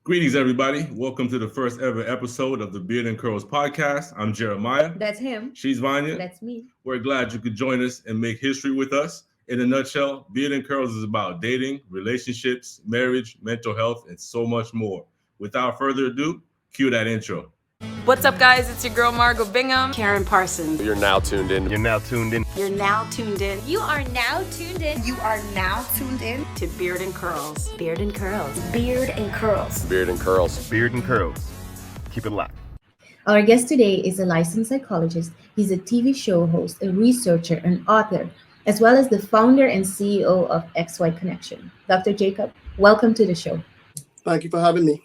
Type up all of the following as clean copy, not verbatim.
Greetings, everybody. Welcome to the first ever episode of the Beard and Curls podcast. I'm Jeremiah. That's him. She's Vania. That's me. We're glad you could join us and make history with us. In a nutshell, Beard and Curls is about dating, relationships, marriage, mental health, and so much more. Without further ado, cue that intro. What's up, guys? It's your girl, Margot Bingham. Karen Parsons. You're now tuned in. You're now tuned in. You are now tuned in. You are now tuned in to Beard and Curls. Beard and Curls. Beard and Curls. Beard and Curls. Beard and Curls. Keep it locked. Our guest today is a licensed psychologist. He's a TV show host, a researcher, and author, as well as the founder and CEO of XY ConneXion. Dr. Jacob, welcome to the show. Thank you for having me.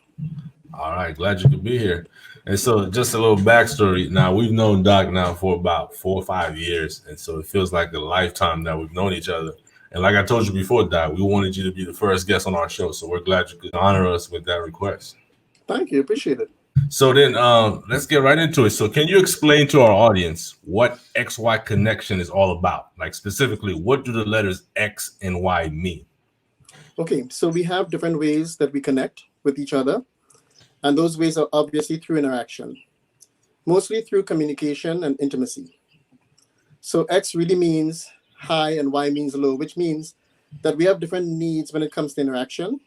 All right, glad you could be here. And so just a little backstory. Now, we've known Doc now for about 4 or 5 years, and so it feels like a lifetime that we've known each other. And like I told you before, Doc, we wanted you to be the first guest on our show, so we're glad you could honor us with that request. Thank you. Appreciate it. So then let's get right into it. So can you explain to our audience what XY ConneXion is all about? Like specifically, what do the letters X and Y mean? Okay, so we have different ways that we connect with each other. And those ways are obviously through interaction, mostly through communication and intimacy. So X really means high and Y means low, which means that we have different needs when it comes to interaction.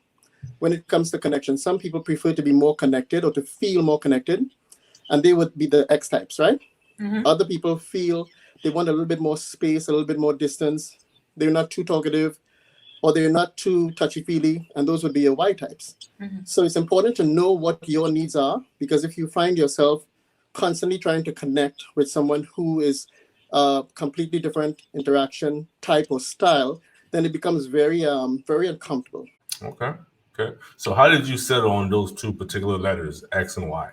When it comes to connection, some people prefer to be more connected or to feel more connected, and they would be the X types, right? Mm-hmm. Other people feel they want a little bit more space, a little bit more distance. They're not too talkative, or they're not too touchy-feely, and those would be your Y types. Mm-hmm. So it's important to know what your needs are, because if you find yourself constantly trying to connect with someone who is a completely different interaction type or style, then it becomes very uncomfortable. Okay. So how did you settle on those two particular letters, X and Y?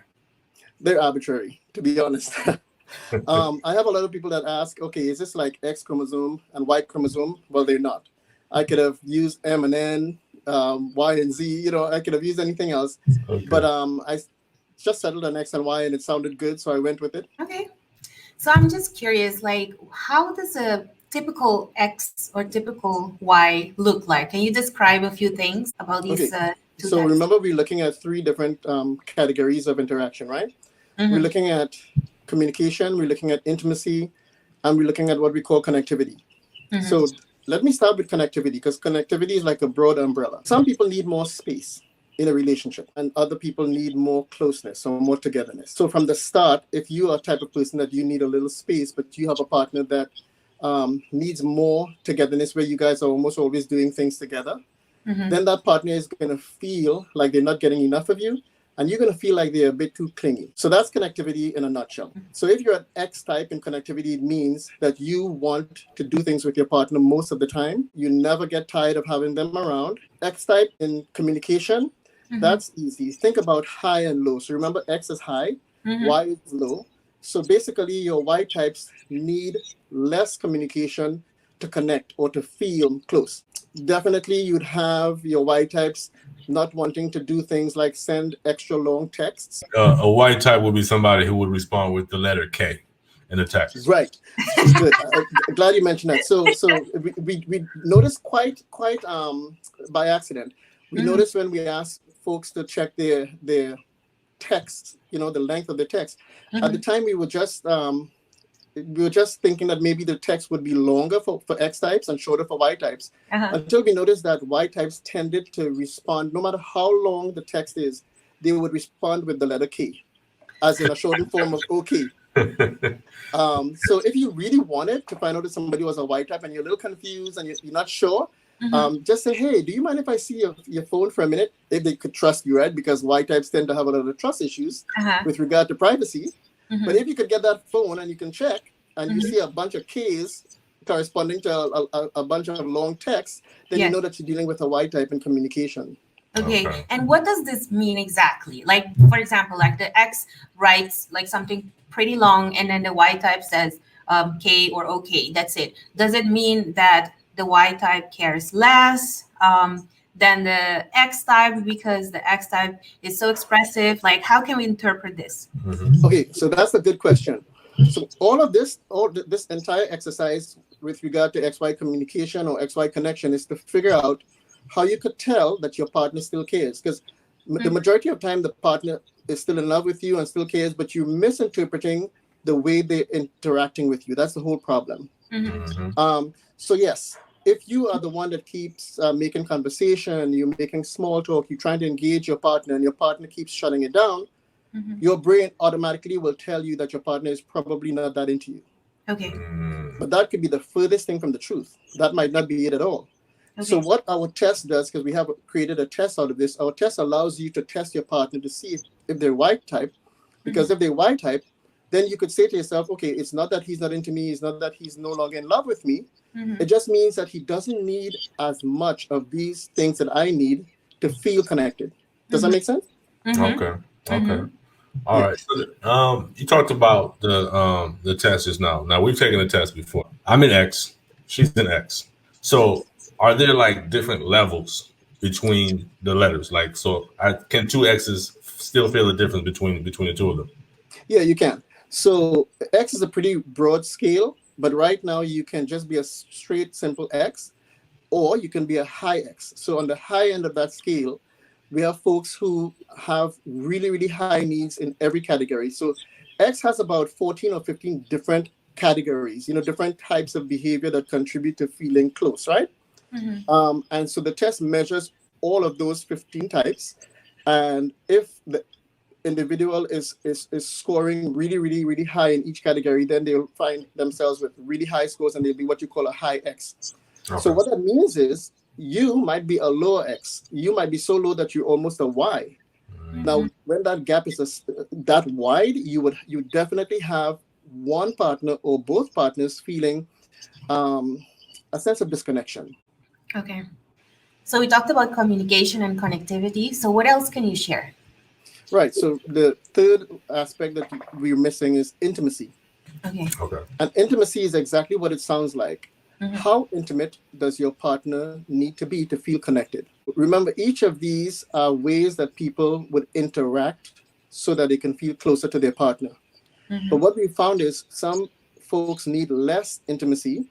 They're arbitrary, to be honest. I have a lot of people that ask, okay, is this like X chromosome and Y chromosome? Well, they're not. I could have used M and N, Y and Z, I could have used anything else. Okay. But I just settled on X and Y and it sounded good, so I went with it. Okay. So I'm just curious, like, how does a typical X or typical Y look like? Can you describe a few things about these two So types? remember, we're looking at 3 different categories of interaction, right? Mm-hmm. We're looking at communication, we're looking at intimacy, and we're looking at what we call connectivity. Mm-hmm. So let me start with connectivity, because connectivity is like a broad umbrella. Some people need more space in a relationship, and other people need more closeness or more togetherness. So from the start, if you are a type of person that you need a little space, but you have a partner that needs more togetherness, where you guys are almost always doing things together, mm-hmm. then that partner is going to feel like they're not getting enough of you, and you're going to feel like they're a bit too clingy. So that's connectivity in a nutshell. Mm-hmm. So if you're an X type in connectivity, it means that you want to do things with your partner most of the time. You never get tired of having them around. X type in communication, mm-hmm. that's easy. Think about high and low. So remember, X is high, mm-hmm. Y is low. So basically, your Y types need less communication to connect or to feel close. Definitely, you'd have your Y types not wanting to do things like send extra long texts. A Y type would be somebody who would respond with the letter K in the text. Right. Good. I'm glad you mentioned that. So we noticed quite by accident. We mm-hmm. noticed when we asked folks to check their text, the length of the text. Mm-hmm. At the time, we were just thinking that maybe the text would be longer for X types and shorter for Y types, until we noticed that Y types tended to respond, no matter how long the text is, they would respond with the letter K, as in a shortened form of OK. So if you really wanted to find out if somebody was a Y type and you're a little confused and you're not sure, mm-hmm. Just say, hey, do you mind if I see your phone for a minute? If they could trust you, right? Because Y types tend to have a lot of trust issues with regard to privacy. Mm-hmm. But if you could get that phone and you can check and mm-hmm. you see a bunch of Ks corresponding to a bunch of long texts, then you know that you're dealing with a Y type in communication. Okay. And what does this mean exactly? Like, for example, like the X writes like something pretty long and then the Y type says K or OK. That's it. Does it mean that the Y type cares less than the X type because the X type is so expressive? Like, how can we interpret this? Mm-hmm. Okay, so that's a good question. So all this entire exercise with regard to XY communication or XY connection is to figure out how you could tell that your partner still cares. Because The majority of time, the partner is still in love with you and still cares, but you're misinterpreting the way they're interacting with you. That's the whole problem. So yes, if you are the one that keeps making conversation, you're making small talk, you're trying to engage your partner, and your partner keeps shutting it down, your brain automatically will tell you that your partner is probably not that into you. Okay. But that could be the furthest thing from the truth. That might not be it at all. Okay. So what our test does, because we have created a test out of this, our test allows you to test your partner to see if they're Y type. Because if they're Y type, then you could say to yourself, okay, it's not that he's not into me, it's not that he's no longer in love with me. It just means that he doesn't need as much of these things that I need to feel connected. Does that make sense? Okay. All right. So, you talked about the test just now. Now we've taken the test before. I'm an X. She's an X. So, are there like different levels between the letters? Like, so can two X's still feel the difference between the two of them? Yeah, you can. So X is a pretty broad scale, but right now you can just be a straight, simple X, or you can be a high X. So on the high end of that scale, we have folks who have really, really high needs in every category. So X has about 14 or 15 different categories, different types of behavior that contribute to feeling close, right? And so the test measures all of those 15 types. And if the individual is scoring really, really, really high in each category, then they'll find themselves with really high scores, and they'll be what you call a high X. Okay. So what that means is you might be a lower X. You might be so low that you're almost a Y. Now, when that gap is that wide, you definitely have one partner or both partners feeling a sense of disconnection. Okay. So we talked about communication and connectivity. So what else can you share? Right. So the third aspect that we're missing is intimacy. Okay. And intimacy is exactly what it sounds like. How intimate does your partner need to be to feel connected? Remember, each of these are ways that people would interact so that they can feel closer to their partner. But what we found is some folks need less intimacy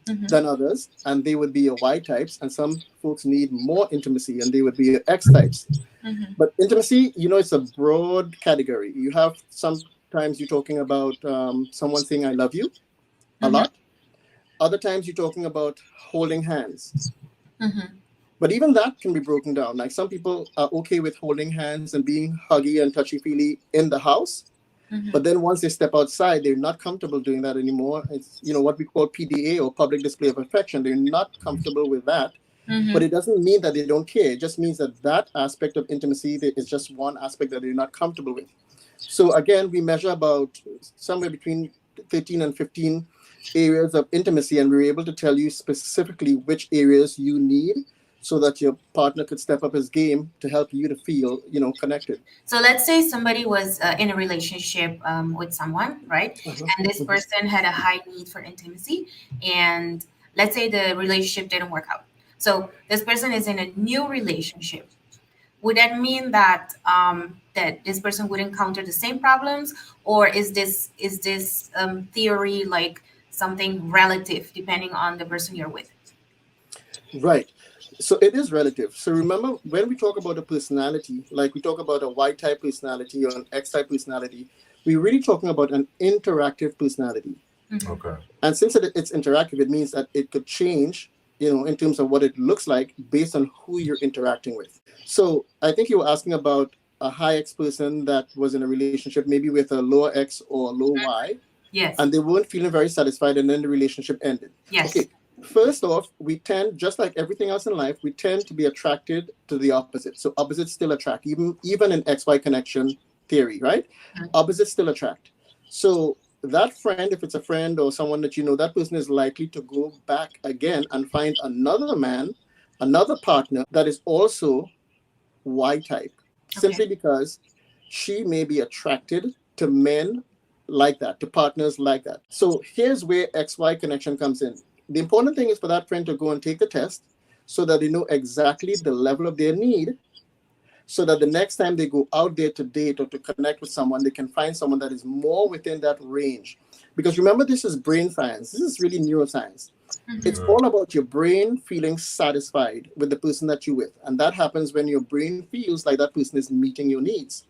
than others, and they would be a Y types, and some folks need more intimacy, and they would be X types. But intimacy, it's a broad category. You have sometimes you're talking about someone saying "I love you" a lot. Other times you're talking about holding hands. But even that can be broken down. Like some people are okay with holding hands and being huggy and touchy-feely in the house. But then once they step outside, they're not comfortable doing that anymore. It's what we call PDA, or public display of affection. They're not comfortable with that. But it doesn't mean that they don't care. It just means that aspect of intimacy is just one aspect that they're not comfortable with. So again, we measure about somewhere between 13 and 15 areas of intimacy, and we're able to tell you specifically which areas you need so that your partner could step up his game to help you to feel, connected. So let's say somebody was in a relationship with someone, right? And this person had a high need for intimacy, and let's say the relationship didn't work out. So this person is in a new relationship. Would that mean that that this person would encounter the same problems, or is this theory like something relative depending on the person you're with? Right. So it is relative. So remember, when we talk about a personality, like we talk about a Y-type personality or an X-type personality, we're really talking about an interactive personality. Okay. And since it's interactive, it means that it could change, in terms of what it looks like based on who you're interacting with. So I think you were asking about a high X person that was in a relationship, maybe with a lower X or a low Y. Yes. And they weren't feeling very satisfied, and then the relationship ended. Yes. Okay. First off, we tend, just like everything else in life, we tend to be attracted to the opposite. So opposites still attract, even in XY connection theory, right? Opposites still attract. So that friend, if it's a friend or someone that that person is likely to go back again and find another man, another partner that is also Y-type, simply because she may be attracted to men like that, to partners like that. So here's where XY connection comes in. The important thing is for that friend to go and take the test so that they know exactly the level of their need, so that the next time they go out there to date or to connect with someone, they can find someone that is more within that range. Because remember, this is brain science. This is really neuroscience. It's all about your brain feeling satisfied with the person that you're with. And that happens when your brain feels like that person is meeting your needs.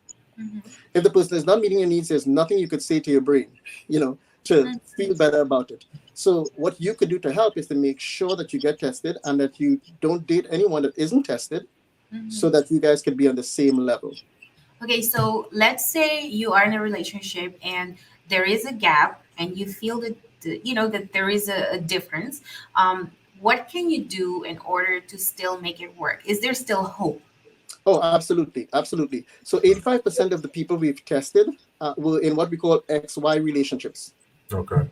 If the person is not meeting your needs, there's nothing you could say to your brain, to feel better about it. So what you could do to help is to make sure that you get tested and that you don't date anyone that isn't tested, so that you guys could be on the same level. Okay, so let's say you are in a relationship and there is a gap and you feel that that there is a difference. What can you do in order to still make it work? Is there still hope? Oh, absolutely. Absolutely. So 85% of the people we've tested were in what we call XY relationships. Okay.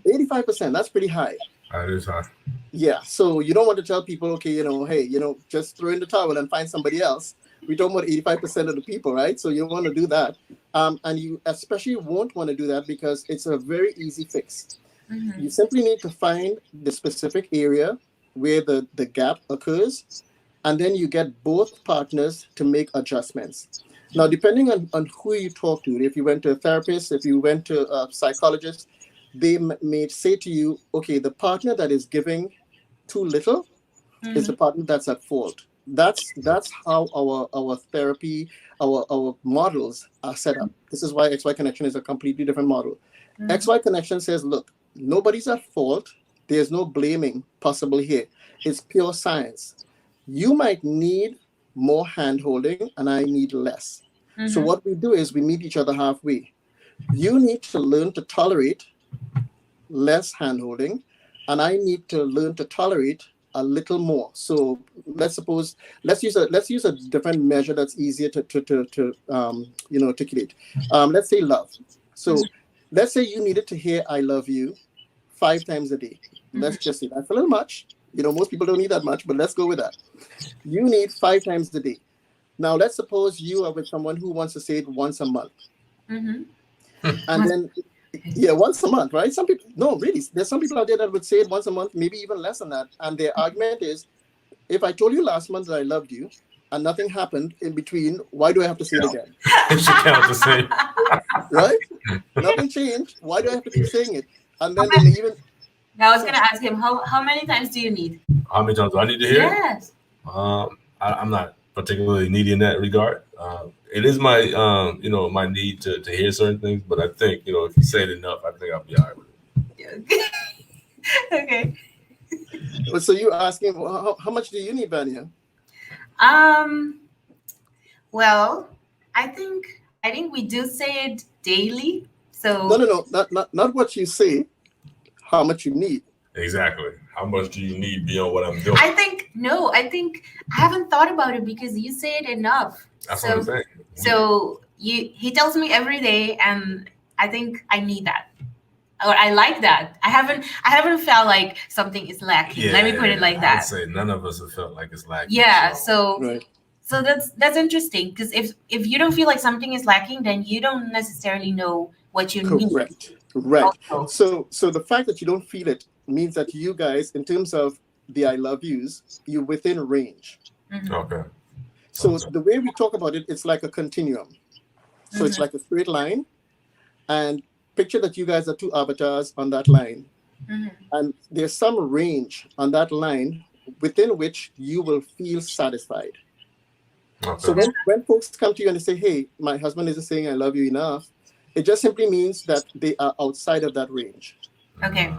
85%, that's pretty high. That is high. Yeah. So you don't want to tell people, okay, hey, just throw in the towel and find somebody else. We're talking about 85% of the people, right? So you don't want to do that. And you especially won't want to do that because it's a very easy fix. You simply need to find the specific area where the gap occurs, and then you get both partners to make adjustments. Now, depending on who you talk to, if you went to a therapist, if you went to a psychologist, they may say to you, okay, the partner that is giving too little is the partner that's at fault. That's how our therapy, our models are set up. This is why XY Connection is a completely different model. XY Connection says, look, nobody's at fault. There's no blaming possible here. It's pure science. You might need more hand-holding and I need less. So what we do is we meet each other halfway. You need to learn to tolerate less hand-holding, and I need to learn to tolerate a little more. So let's use a different measure that's easier to articulate. Let's say love. So let's say you needed to hear "I love you" 5 times a day. Let's just say that's a little much. Most people don't need that much, but let's go with that. You need 5 times a day. Now let's suppose you are with someone who wants to say it once a month, and then. Yeah, once a month, right? Some people, no, really, there's some people out there that would say it once a month, maybe even less than that. And their argument is, if I told you last month that I loved you and nothing happened in between, why do I have to say it again? It should count the same. Right? Nothing changed. Why do I have to keep saying it? And then they even... Now I was going to ask him, how many times do you need? How many times do I need to hear it? Yes. I'm not particularly needy in that regard. It is my, my need to hear certain things, but I think, if you say it enough, I think I'll be all right with it. Okay. So you asking, how much do you need, Vania? Well, I think we do say it daily. So No, not what you say. How much you need? Exactly. How much do you need beyond what I'm doing? I think I haven't thought about it because you say it enough. That's what I'm saying. So he tells me every day, and I think I need that, or I like that. I haven't felt like something is lacking. Yeah, let me put it like that. I'd say none of us have felt like it's lacking. Yeah. Right. So that's interesting, because if you don't feel like something is lacking, then you don't necessarily know what you need. Correct. Right. Also. So the fact that you don't feel it means that you guys, in terms of the I love yous, you're within range. Okay. So the way we talk about it, it's like a continuum. So it's like a straight line, and picture that you guys are 2 avatars on that line, and there's some range on that line within which you will feel satisfied. Okay. So when folks come to you and they say, hey, my husband isn't saying I love you enough, it just simply means that they are outside of that range. Okay.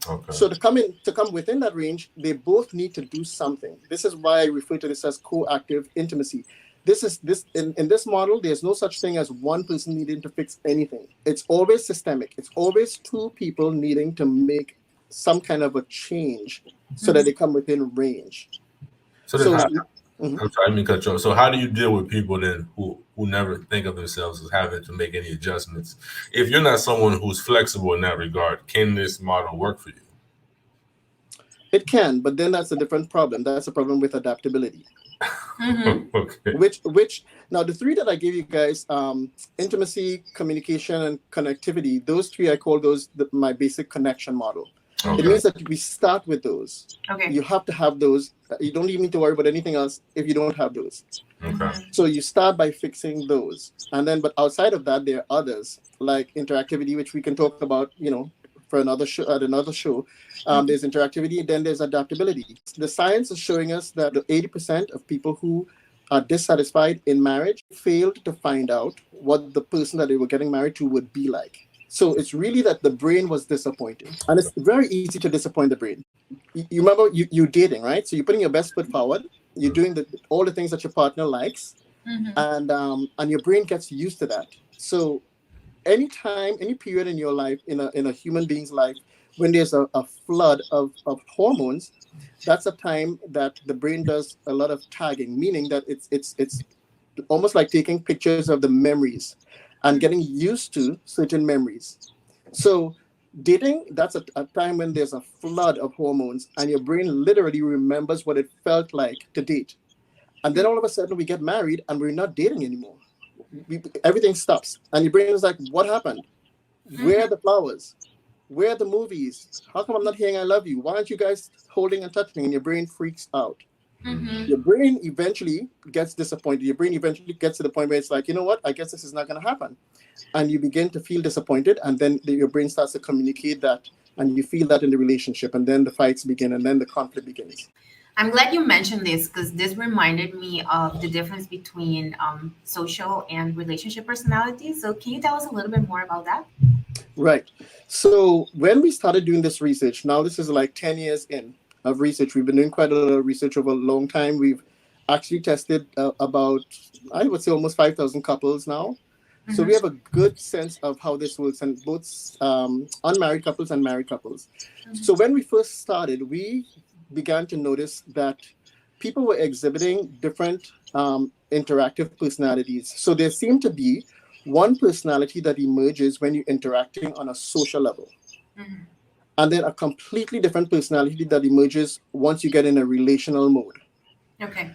Okay. So to come within that range, they both need to do something. This is why I refer to this as co-active intimacy. In this model, there's no such thing as one person needing to fix anything. It's always systemic. It's always 2 people needing to make some kind of a change so that they come within range. I'm sorry, I mean cut you off. So how do you deal with people then who never think of themselves as having to make any adjustments? If you're not someone who's flexible in that regard, can this model work for you? It can, but then that's a different problem. That's a problem with adaptability. Okay. Which now the 3 that I gave you guys, intimacy, communication, and connectivity, those 3 I call those my basic connection model. Okay. It means that we start with those. Okay. You have to have those. You don't even need to worry about anything else if you don't have those. Okay. So you start by fixing those. And then, but outside of that, there are others like interactivity, which we can talk about, for another show. At another show, there's interactivity, then there's adaptability. The science is showing us that 80% of people who are dissatisfied in marriage failed to find out what the person that they were getting married to would be like. So it's really that the brain was disappointed, and it's very easy to disappoint the brain. You remember you dating, right? So you're putting your best foot forward. You're doing all the things that your partner likes, and your brain gets used to that. So anytime, any period in your life, in a human being's life, when there's a flood of hormones, that's a time that the brain does a lot of tagging, meaning that it's almost like taking pictures of the memories and getting used to certain memories. So dating, that's a time when there's a flood of hormones and your brain literally remembers what it felt like to date. And then all of a sudden we get married and we're not dating anymore. Everything stops. And your brain is like, what happened? Where are the flowers? Where are the movies? How come I'm not hearing I love you? Why aren't you guys holding and touching? And your brain freaks out. Your brain eventually gets disappointed. Your brain eventually gets to the point where it's like, you know what? I guess this is not going to happen. And you begin to feel disappointed. And then your brain starts to communicate that. And you feel that in the relationship. And then the fights begin. And then the conflict begins. I'm glad you mentioned this because this reminded me of the difference between social and relationship personalities. So can you tell us a little bit more about that? Right. So when we started doing this research, now this is like 10 years in of research. We've been doing quite a lot of research over a long time. We've actually tested about, I would say, almost 5,000 couples now. So we have a good sense of how this works, and both unmarried couples and married couples. So when we first started, we began to notice that people were exhibiting different interactive personalities. So there seemed to be one personality that emerges when you're interacting on a social level. And then a completely different personality that emerges once you get in a relational mode. Okay.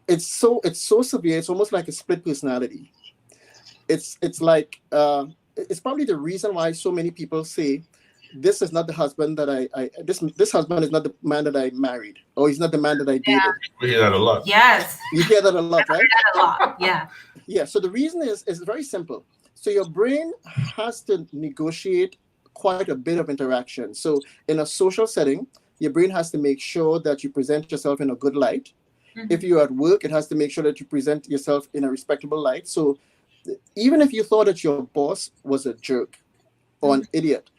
It's so severe. It's almost like a split personality. It's like it's probably the reason why so many people say this is not the husband that this husband is not the man that I married, or he's not the man that I dated. Yeah. We hear that a lot. Yes. You hear that a lot, right? A lot. Yeah. Yeah. So the reason is very simple. So your brain has to negotiate quite a bit of interaction. So in a social setting, your brain has to make sure that you present yourself in a good light. If you're at work, it has to make sure that you present yourself in a respectable light. So even if you thought that your boss was a jerk or an idiot,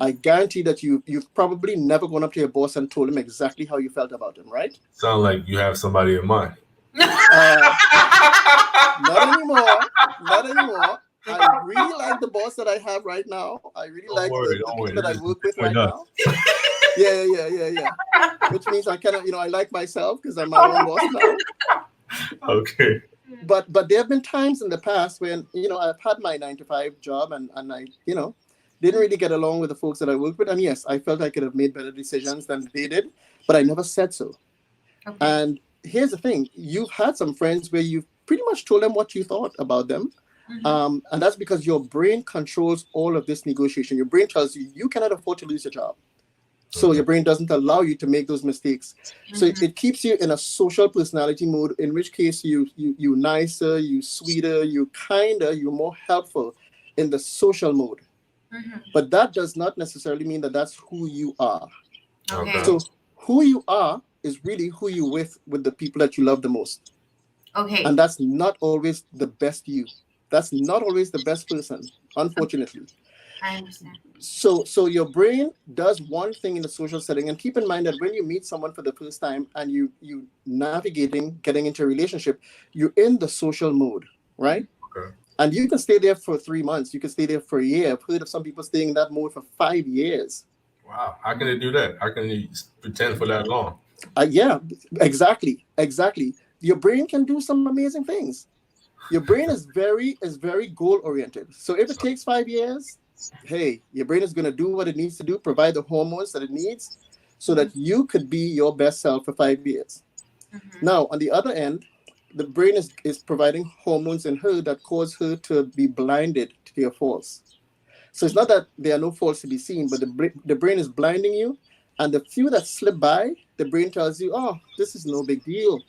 I guarantee that you've probably never gone up to your boss and told him exactly how you felt about him, right? Sound like you have somebody in mind. Not anymore. Not anymore. I really like the boss that I have right now. I really like the people that I work with right now. Yeah. Which means I kind of, I like myself because I'm my own boss now. Okay. But there have been times in the past when, I've had my 9-to-5 job and I, didn't really get along with the folks that I worked with. And yes, I felt I could have made better decisions than they did, but I never said so. Okay. And here's the thing. You've had some friends where you've pretty much told them what you thought about them. And that's because your brain controls all of this negotiation. Your brain tells you, you cannot afford to lose your job. So your brain doesn't allow you to make those mistakes. So it keeps you in a social personality mode, in which case you nicer, you sweeter, you kinder, you're more helpful in the social mode. But that does not necessarily mean that that's who you are. Okay. So who you are is really who you with the people that you love the most. Okay. And that's not always the best you. That's not always the best person, unfortunately. I understand. So your brain does one thing in the social setting, and keep in mind that when you meet someone for the first time and you getting into a relationship, you're in the social mode, right? Okay. And you can stay there for 3 months. You can stay there for a year. I've heard of some people staying in that mode for 5 years. Wow. How can they do that? How can they pretend for that long? Yeah, exactly. Your brain can do some amazing things. Your brain is very goal oriented. So if it takes 5 years, hey, your brain is going to do what it needs to do, provide the hormones that it needs so that you could be your best self for 5 years. Now, on the other end, the brain is providing hormones in her that cause her to be blinded to your faults. So it's not that there are no faults to be seen, but the brain is blinding you. And the few that slip by, the brain tells you, oh, this is no big deal.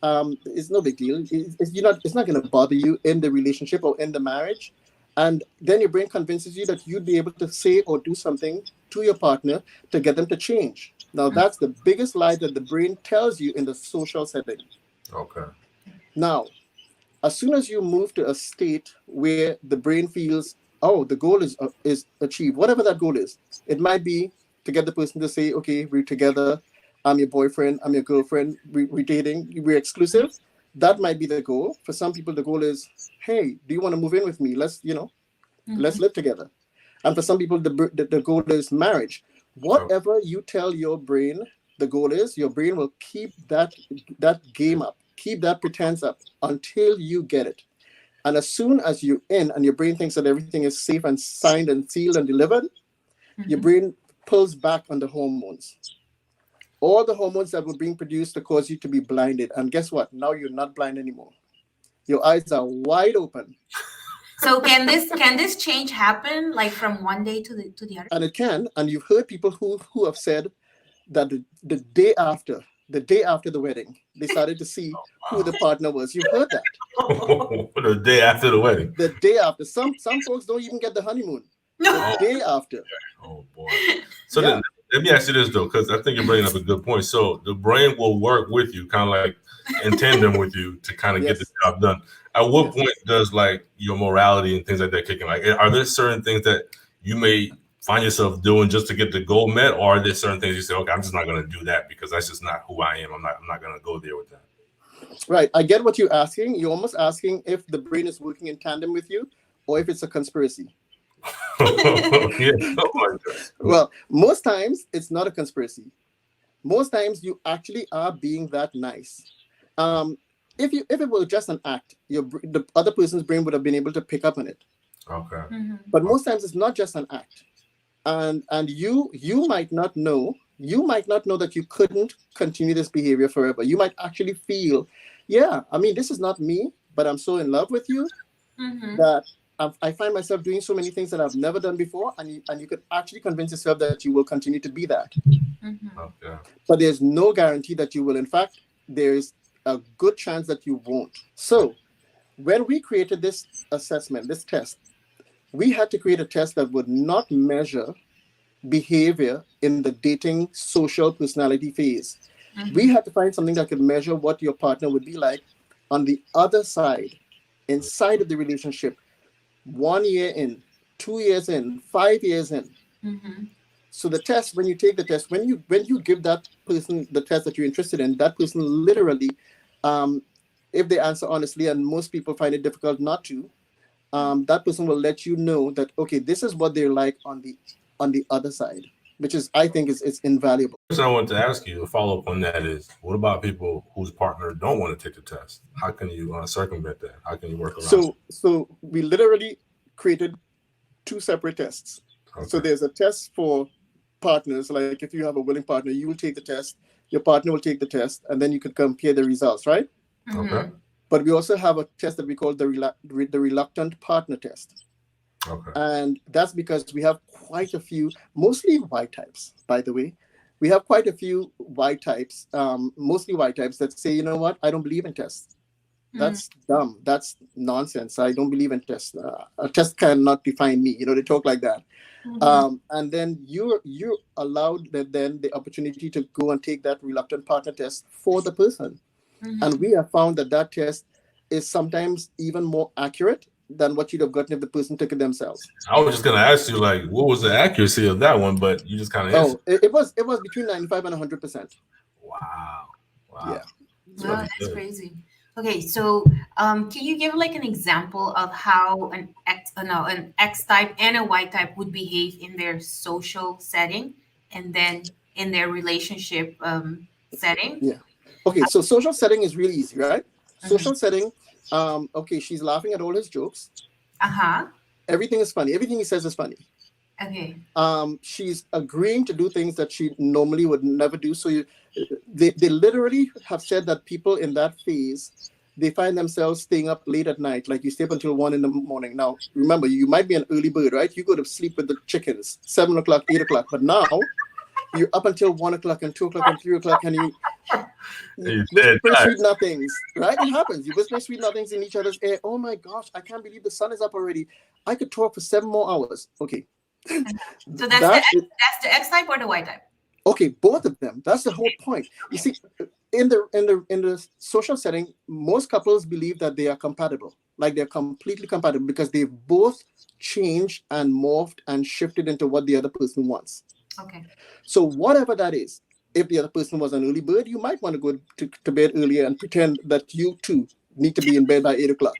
It's no big deal. It's not going to bother you in the relationship or in the marriage. And then your brain convinces you that you'd be able to say or do something to your partner to get them to change. Now, that's the biggest lie that the brain tells you in the social setting. Okay. Now, as soon as you move to a state where the brain feels, oh, the goal is achieved, whatever that goal is, it might be to get the person to say, okay, we're together, I'm your boyfriend, I'm your girlfriend, we're dating, we're exclusive. That might be the goal. For some people, the goal is, hey, do you want to move in with me? Let's live together. And for some people, the goal is marriage. Whatever you tell your brain the goal is, your brain will keep that game up, keep that pretense up until you get it. And as soon as you're in and your brain thinks that everything is safe and signed and sealed and delivered, your brain pulls back on the hormones. All the hormones that were being produced to cause you to be blinded. And guess what? Now you're not blind anymore. Your eyes are wide open. So can this change happen like from one day to the other? And it can. And you've heard people who have said that the day after the wedding, they started to see who the partner was. You've heard that. The day after the wedding. The day after. Some folks don't even get the honeymoon. The day after. Oh boy. So then, let me ask you this though, because I think you're bringing up a good point. So the brain will work with you, kind of like in tandem with you, to kind of get the job done. At what point does like your morality and things like that kick in? Like, are there certain things that you may find yourself doing just to get the goal met, or are there certain things you say, okay, I'm just not going to do that because that's just not who I am. I'm not going to go there with that. Right. I get what you're asking. You're almost asking if the brain is working in tandem with you, or if it's a conspiracy. Well, most times it's not a conspiracy. Most times you actually are being that nice. If it were just an act, the other person's brain would have been able to pick up on it. Okay. But most times it's not just an act, and you might not know. You might not know that you couldn't continue this behavior forever. You might actually feel, yeah, I mean, this is not me, but I'm so in love with you that I find myself doing so many things that I've never done before, and you could actually convince yourself that you will continue to be that. Okay. But there's no guarantee that you will. In fact, there's a good chance that you won't. So when we created this assessment, this test, we had to create a test that would not measure behavior in the dating social personality phase. We had to find something that could measure what your partner would be like on the other side, inside of the relationship, 1 year in, 2 years in, 5 years in. So the test, when you take the test, when you give that person the test that you're interested in, that person literally, if they answer honestly, and most people find it difficult not to, that person will let you know that, okay, this is what they're like on the other side, which is, I think, is invaluable. The question I wanted to ask you, a follow up on that is, what about people whose partner don't want to take the test? How can you circumvent that? How can you work around it? So we literally created 2 separate tests. Okay. So there's a test for partners, like if you have a willing partner, you will take the test, your partner will take the test, and then you could compare the results, right? Okay. But we also have a test that we call the reluctant partner test. Okay. And that's because we have quite a few, mostly Y types, by the way. We have quite a few Y types, mostly Y types that say, you know what, I don't believe in tests. That's dumb. That's nonsense. I don't believe in tests. A test cannot define me. They talk like that. And then you're allowed then the opportunity to go and take that reluctant partner test for the person. And we have found that test is sometimes even more accurate than what you'd have gotten if the person took it themselves. I was just going to ask you, like, what was the accuracy of that one? But you just kind of answered. It was between 95 and 100%. Wow. Yeah. Wow, that's crazy. Okay, so can you give like an example of how an X type and a Y type would behave in their social setting and then in their relationship setting? Yeah. Okay, so social setting is really easy, right? Social setting, okay, she's laughing at all his jokes. Everything is funny. Everything he says is funny. Okay. She's agreeing to do things that she normally would never do. So they literally have said that people in that phase, they find themselves staying up late at night. Like you stay up until 1 a.m. Now, remember, you might be an early bird, right? You go to sleep with the chickens, 7 o'clock, 8 o'clock. But now you're up until 1 o'clock and 2 o'clock and 3 o'clock, and you whisper sweet nothings, right? It happens. You whisper sweet nothings in each other's ear. Oh my gosh, I can't believe the sun is up already. I could talk for 7 more hours. Okay. So that's That is, that's the X type or the Y type? okay, both of them. That's the whole point. You see, in the social setting, most couples believe that they are compatible, like they're completely compatible because they've both changed and morphed and shifted into what the other person wants. Okay. So whatever that is, if the other person was an early bird, you might want to go to bed earlier and pretend that you too need to be in bed by 8 o'clock.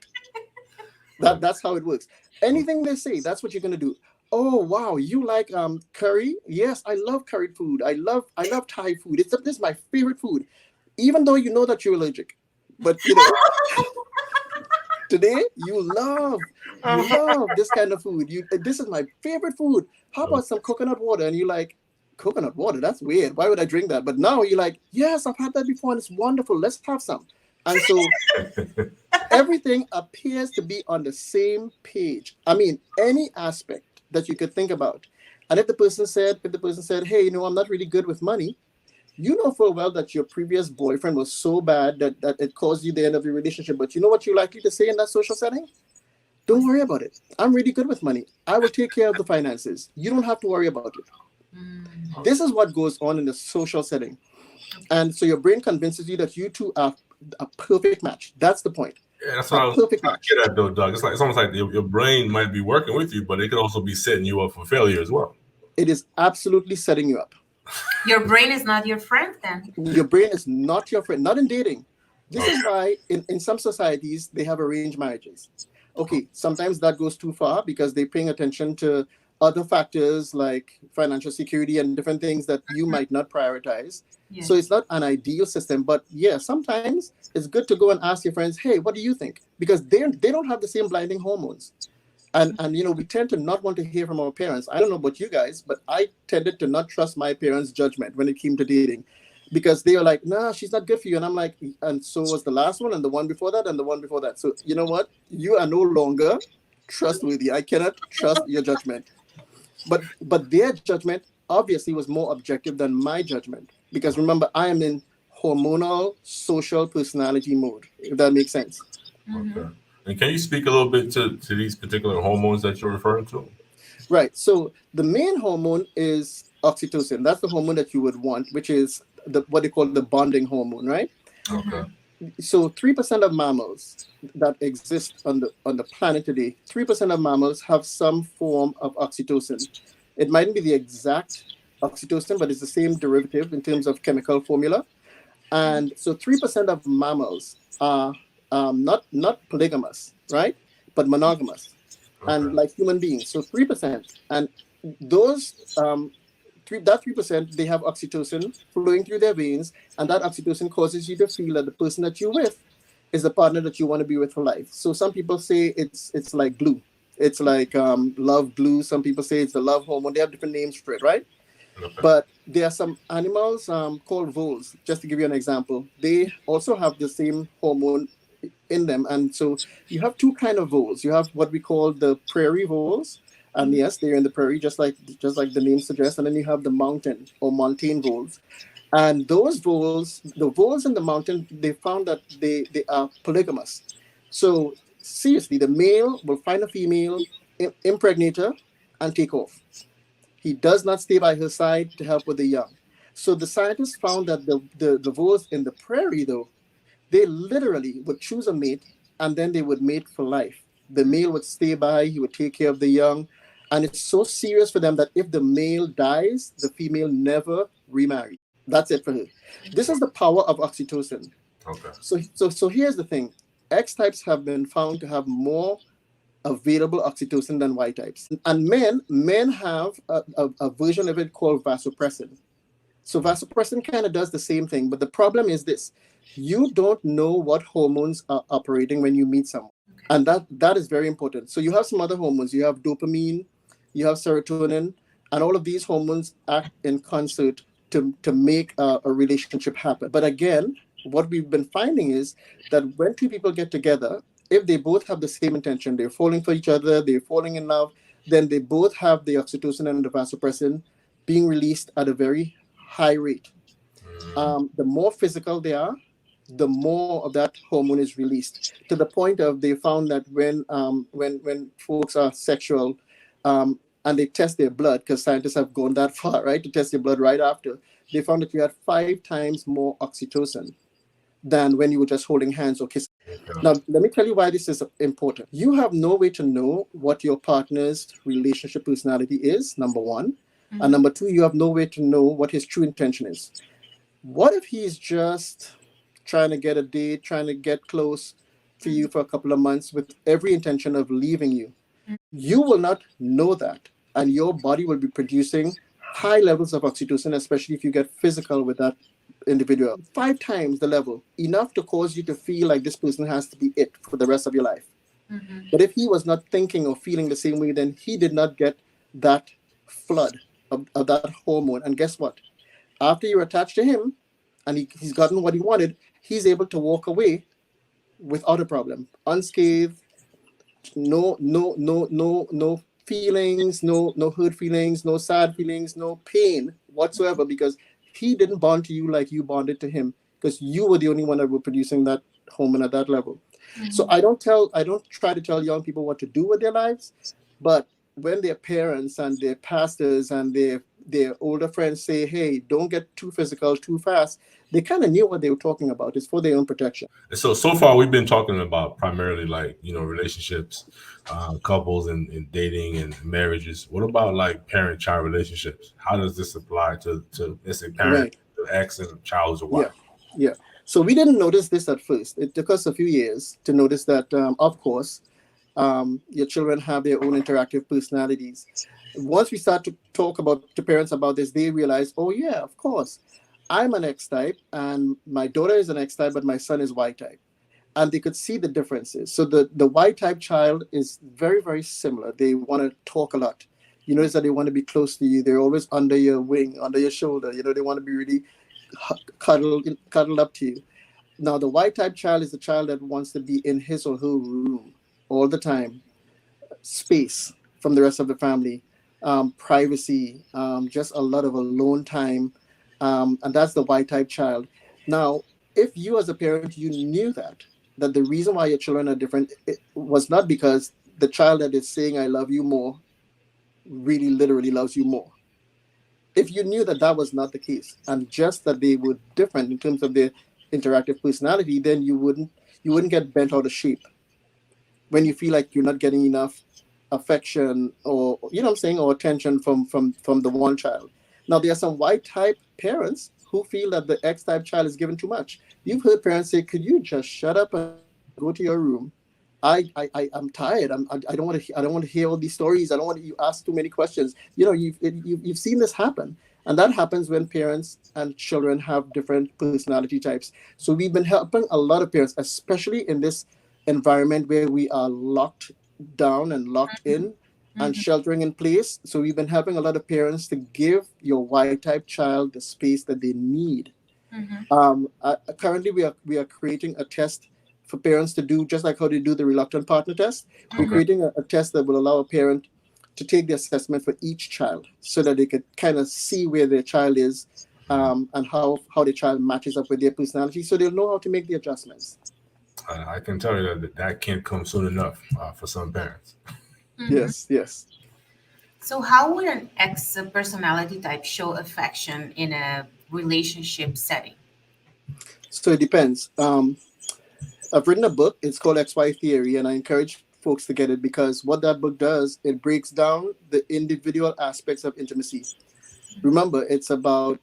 That's how it works. Anything they say, that's what you're gonna do. Oh wow, you like curry? Yes, I love curried food. I love Thai food. This is my favorite food, even though you know that you're allergic. But today you love this kind of food. This is my favorite food. How about some coconut water? And you like coconut water? That's weird. Why would I drink that? But now you're like, yes, I've had that before and it's wonderful. Let's have some. And so everything appears to be on the same page. I mean, any aspect that you could think about. And if the person said, hey, I'm not really good with money, you know for a while that your previous boyfriend was so bad that it caused you the end of your relationship. But you know what you're likely to say in that social setting? Don't worry about it. I'm really good with money. I will take care of the finances. You don't have to worry about it. This is what goes on in the social setting. And so your brain convinces you that you two are a perfect match. That's the point. Yeah, that's what I was perfect trying match. to get at, though, Doug. It's almost like your brain might be working with you, but it could also be setting you up for failure as well. It is absolutely setting you up. Your brain is not your friend then. Your brain is not your friend, not in dating. This is why in some societies, they have arranged marriages. Okay, sometimes that goes too far because they're paying attention to other factors like financial security and different things that you might not prioritize. Yeah. So it's not an ideal system, but yeah, sometimes it's good to go and ask your friends, hey, what do you think? Because they don't have the same blinding hormones. And we tend to not want to hear from our parents. I don't know about you guys, but I tended to not trust my parents' judgment when it came to dating because they were like, nah, she's not good for you. And I'm like, and so was the last one and the one before that and the one before that. So you know what? You are no longer trustworthy. I cannot trust your judgment. But their judgment obviously was more objective than my judgment because remember, I am in hormonal social personality mode, if that makes sense. Okay. And can you speak a little bit to these particular hormones that you're referring to? Right. So the main hormone is oxytocin. That's the hormone that you would want, which is what they call the bonding hormone, right? Okay. So 3% of mammals that exist on the planet today, 3% of mammals have some form of oxytocin. It mightn't be the exact oxytocin, but it's the same derivative in terms of chemical formula. And so 3% of mammals are not polygamous, right? But monogamous, and like human beings. So 3%, and those 3%, they have oxytocin flowing through their veins, and that oxytocin causes you to feel that the person that you're with is the partner that you want to be with for life. So some people say it's like glue. It's like love glue. Some people say it's the love hormone. They have different names for it, right? Okay. But there are some animals called voles, just to give you an example. They also have the same hormone in them. And so you have two kind of voles. You have what we call the prairie voles. And yes, they're in the prairie, just like the name suggests. And then you have the mountain or montane voles. And those voles, the voles in the mountain, they found that they are polygamous. So seriously, the male will find a female, impregnate her, and take off. He does not stay by her side to help with the young. So the scientists found that the voles in the prairie, though, they literally would choose a mate, and then they would mate for life. The male would stay by, he would take care of the young. And it's so serious for them that if the male dies, the female never remarries. That's it for her. This is the power of oxytocin. Okay. So here's the thing. X types have been found to have more available oxytocin than Y types. And men have a version of it called vasopressin. So vasopressin kind of does the same thing, but the problem is this. You don't know what hormones are operating when you meet someone. And that is very important. So you have some other hormones. You have dopamine, you have serotonin, and all of these hormones act in concert to make a relationship happen. But again, what we've been finding is that when two people get together, if they both have the same intention, they're falling for each other, they're falling in love, then they both have the oxytocin and the vasopressin being released at a very high rate. The more physical they are, the more of that hormone is released, to the point of they found that when folks are sexual, and they test their blood, because scientists have gone that far, right, to test your blood right after, they found that you had 5 times more oxytocin than when you were just holding hands or kissing. Now, let me tell you why this is important. You have no way to know what your partner's relationship personality is, number one. And number two, you have no way to know what his true intention is. What if he's just trying to get a date, trying to get close to you for a couple of months with every intention of leaving you? You will not know that. And your body will be producing high levels of oxytocin, especially if you get physical with that individual. 5 times the level, enough to cause you to feel like this person has to be it for the rest of your life. But if he was not thinking or feeling the same way, then he did not get that flood of that hormone. And guess what? After you're attached to him and he's gotten what he wanted, he's able to walk away without a problem, unscathed, no feelings, no hurt feelings, no sad feelings, no pain whatsoever, because he didn't bond to you like you bonded to him, because you were the only one that were producing that hormone at that level. So I don't try to tell young people what to do with their lives, but when their parents and their pastors and their older friends say, hey, don't get too physical too fast, they kind of knew what they were talking about. It's for their own protection. So far we've been talking about primarily like, relationships, couples and dating and marriages. What about like parent-child relationships? How does this apply to let's say parent, the ex and child as a wife? Yeah. So we didn't notice this at first. It took us a few years to notice that, of course, your children have their own interactive personalities. Once we start to talk to parents about this, they realize, oh yeah, of course, I'm an X type and my daughter is an X type, but my son is Y type. And they could see the differences. So the Y type child is very, very similar. They want to talk a lot. You notice that they want to be close to you. They're always under your wing, under your shoulder. They want to be really cuddled up to you. Now, the Y type child is the child that wants to be in his or her room all the time. Space from the rest of the family, privacy, just a lot of alone time. And that's the Y type child. Now, if you as a parent, you knew that the reason why your children are different, it was not because the child that is saying I love you more really literally loves you more. If you knew that was not the case, and just that they were different in terms of their interactive personality, then you wouldn't get bent out of shape when you feel like you're not getting enough affection or or attention from the one child. Now, there are some Y type parents who feel that the X type child is given too much. You've heard parents say, "Could you just shut up and go to your room? I'm tired. I don't want to hear all these stories. I don't want you ask too many questions." You've seen this happen, and that happens when parents and children have different personality types. So we've been helping a lot of parents, especially in this environment where we are locked down and locked in and sheltering in place. So we've been helping a lot of parents to give your Y type child the space that they need. Currently, we are creating a test for parents to do, just like how they do the reluctant partner test. We're creating a test that will allow a parent to take the assessment for each child so that they could kind of see where their child is and how the child matches up with their personality, so they'll know how to make the adjustments. I can tell you that can't come soon enough for some parents. Yes. So how would an X personality type show affection in a relationship setting? So it depends. I've written a book. It's called XY Theory, and I encourage folks to get it, because what that book does, it breaks down the individual aspects of intimacy. Remember, it's about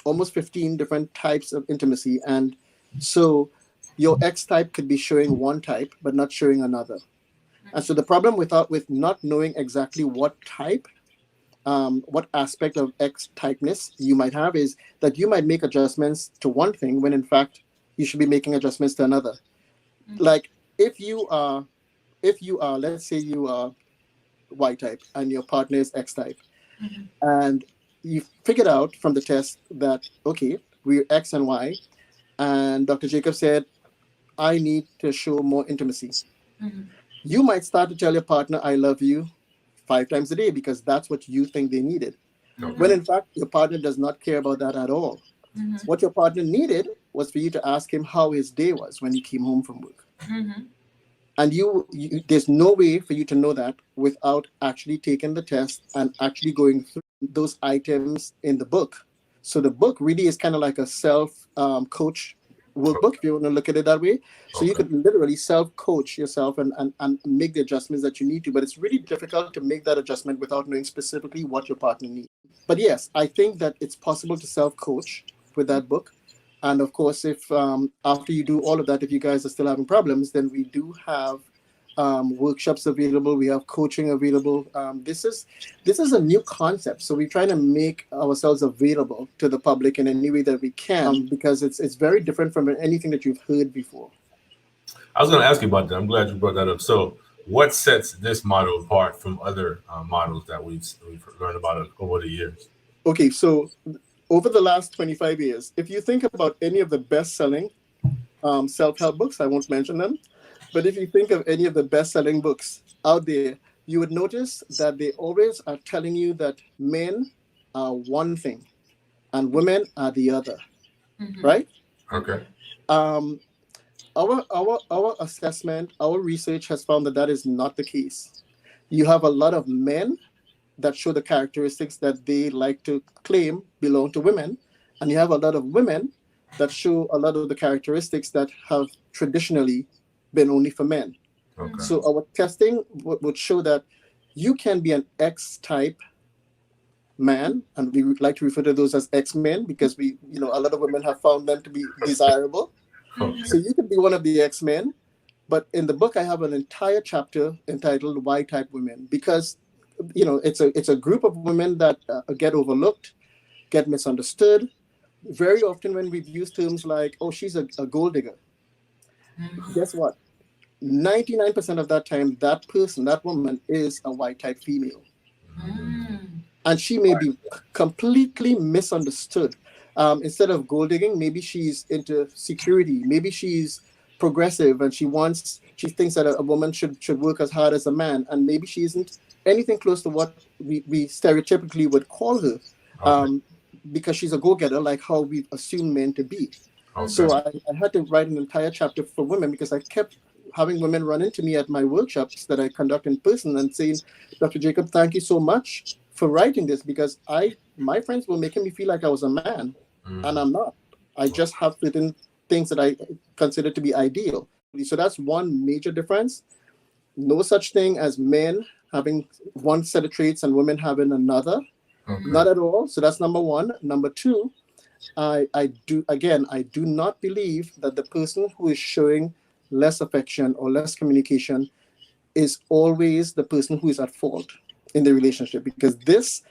almost 15 different types of intimacy. And so your X type could be showing one type, but not showing another. And so the problem with not knowing exactly what type, what aspect of X typeness you might have, is that you might make adjustments to one thing when in fact you should be making adjustments to another. Like if you are, let's say you are Y type and your partner is X type, and you figured out from the test that, okay, we're X and Y, and Dr. Jacob said, I need to show more intimacy. You might start to tell your partner, I love you 5 times a day, because that's what you think they needed. When in fact, your partner does not care about that at all. What your partner needed was for you to ask him how his day was when he came home from work. And there's no way for you to know that without actually taking the test and actually going through those items in the book. So the book really is kind of like a self coach workbook, if you want to look at it that way. So you could literally self-coach yourself and make the adjustments that you need to. But it's really difficult to make that adjustment without knowing specifically what your partner needs. But yes, I think that it's possible to self-coach with that book. And of course, if after you do all of that, if you guys are still having problems, then we do have workshops available. We have coaching available. This is a new concept, so we're trying to make ourselves available to the public in any way that we can, because it's very different from anything that you've heard before. I was going to ask you about that. I'm glad you brought that up. So, what sets this model apart from other models that we've learned about over the years? Okay, so over the last 25 years, if you think about any of the best-selling self-help books, I won't mention them. But if you think of any of the best-selling books out there, you would notice that they always are telling you that men are one thing and women are the other, right? Okay. Our assessment, our research has found that that is not the case. You have a lot of men that show the characteristics that they like to claim belong to women, and you have a lot of women that show a lot of the characteristics that have traditionally been only for men. Okay. So our testing would show that you can be an X-type man, and we would like to refer to those as X-men because a lot of women have found them to be desirable. Okay. So you could be one of the X-men, but in the book I have an entire chapter entitled Y-type women, because it's a group of women that get overlooked, get misunderstood. Very often when we've used terms like, oh, she's a gold digger, guess what? 99% of that time, that person, that woman is a Y-type female. And she may be completely misunderstood. Instead of gold digging, maybe she's into security. Maybe she's progressive and she thinks that a woman should work as hard as a man. And maybe she isn't anything close to what we stereotypically would call her, because she's a go-getter, like how we assume men to be. Okay. So I had to write an entire chapter for women because I kept having women run into me at my workshops that I conduct in person and saying, Dr. Jacob, thank you so much for writing this, because my friends were making me feel like I was a man, and I'm not. I just have certain things that I consider to be ideal. So that's one major difference. No such thing as men having one set of traits and women having another. Okay. Not at all. So that's number one. Number two, I do not believe that the person who is showing less affection or less communication is always the person who is at fault in the relationship, because this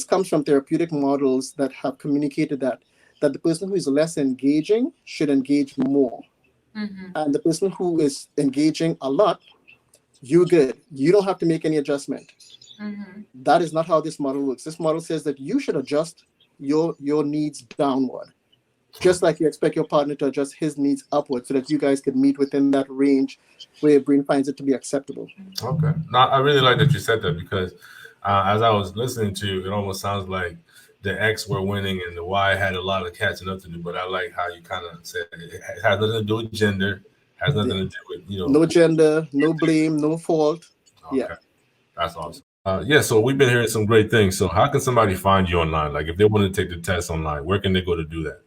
comes from therapeutic models that have communicated that the person who is less engaging should engage more. And the person who is engaging a lot, you're good. You don't have to make any adjustment. That is not how this model works. This model says that you should adjust your needs downward, just like you expect your partner to adjust his needs upward, so that you guys can meet within that range where your brain finds it to be acceptable. Okay. Now, I really like that you said that, because as I was listening to you, it almost sounds like the X were winning and the Y had a lot of catching up to do. But I like how you kind of said it has nothing to do with gender, has nothing to do with, no gender, no blame, no fault. Okay. Yeah. That's awesome. So we've been hearing some great things. So how can somebody find you online? Like if they want to take the test online, where can they go to do that?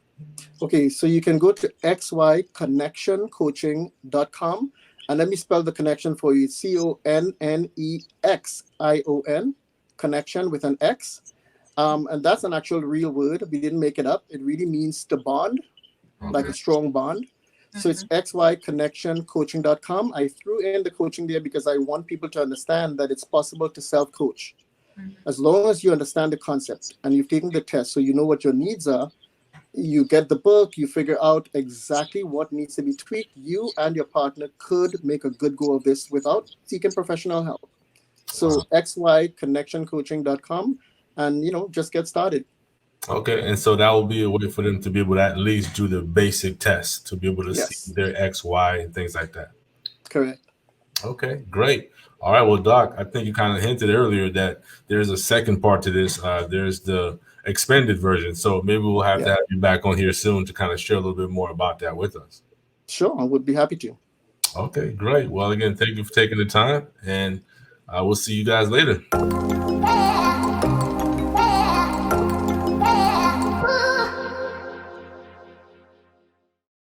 Okay, so you can go to xyconnexioncoaching.com, and let me spell the connection for you. ConneXion, connection with an X. And that's an actual real word. We didn't make it up. It really means to bond, like a strong bond. So it's xyconnexioncoaching.com. I threw in the coaching there because I want people to understand that it's possible to self-coach. As long as you understand the concept and you've taken the test, so you know what your needs are, you get the book, you figure out exactly what needs to be tweaked. You and your partner could make a good go of this without seeking professional help. So xyconnexioncoaching.com, and just get started. Okay, and so that will be a way for them to be able to at least do the basic test, to be able to see their X, Y, and things like that. Correct. Okay, great. All right, well, Doc, I think you kind of hinted earlier that there's a second part to this. There's the expanded version. So maybe we'll have to have you back on here soon to kind of share a little bit more about that with us. Sure, I would be happy to. Okay, great. Well, again, thank you for taking the time, and we'll see you guys later.